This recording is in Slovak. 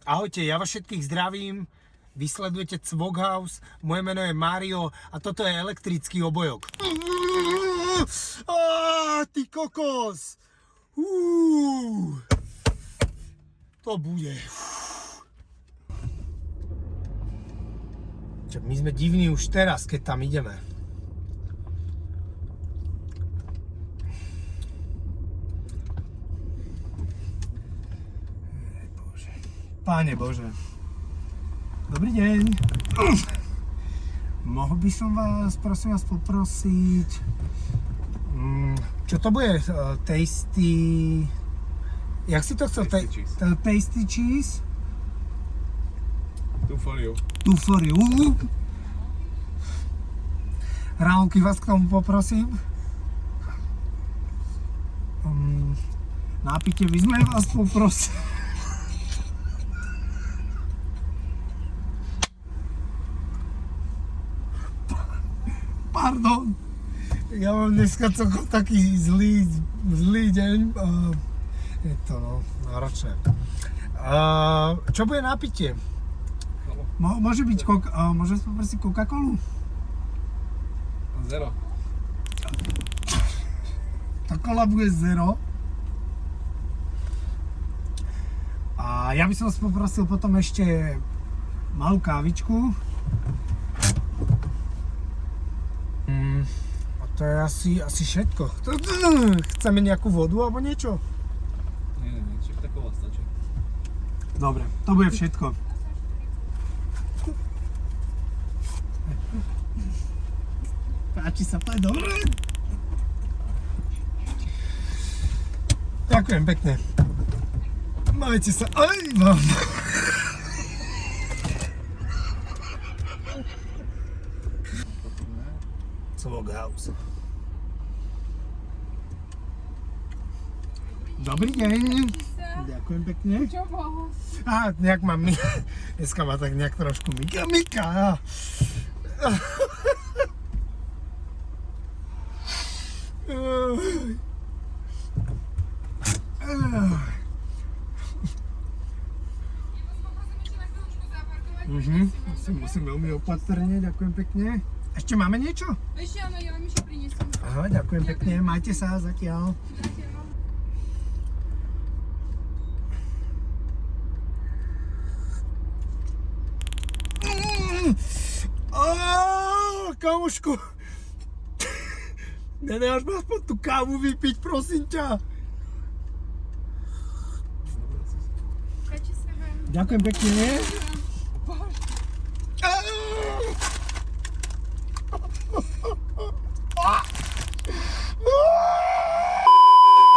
Ahojte, ja vás všetkých zdravím. Vy sledujete Cvokhouse, moje meno je Mário a toto je elektrický obojok. Ty kokos! To bude. My sme divní už teraz, keď tam ideme. Páne Bože. Dobrý deň. Mohol by som vás, prosím vás, poprosiť... Čo to bude? Tasty... Jak si to chcel? Tasty cheese? Two for you. Two for you. Ránky vás k tomu poprosím. Nápite by sme vás poprosili. Pardon, ja mám dneska taký zlý deň. Je to náročné. Čo bude napitie? Môže byť môžem poprosiť Coca-Colu? Zero. Tá kola bude zero. A ja by som vás poprosil potom ešte malú kávičku. A to je asi všetko. Chceme nejakú vodu alebo niečo? Nie, čiže taková stačí. Dobre, to bude všetko. Páči sa, to je dobré. Ďakujem pekne. Majte sa. Aj, mám. Cvokhouse. Dobrý deň. Ďakujem pekne. Čo bolo? Nejak mám dneska má tak nejak trošku Mika. Musím veľmi opatrne, ďakujem pekne. Ešte máme niečo? Ešte áno, ja vám ešte prinesiem. Aha, ďakujem pekne, majte sa zatiaľ. Kamoško, nedáš ma aspoň tú kávu vypiť, prosím ťa. Páči sa vám. Ďakujem pekne.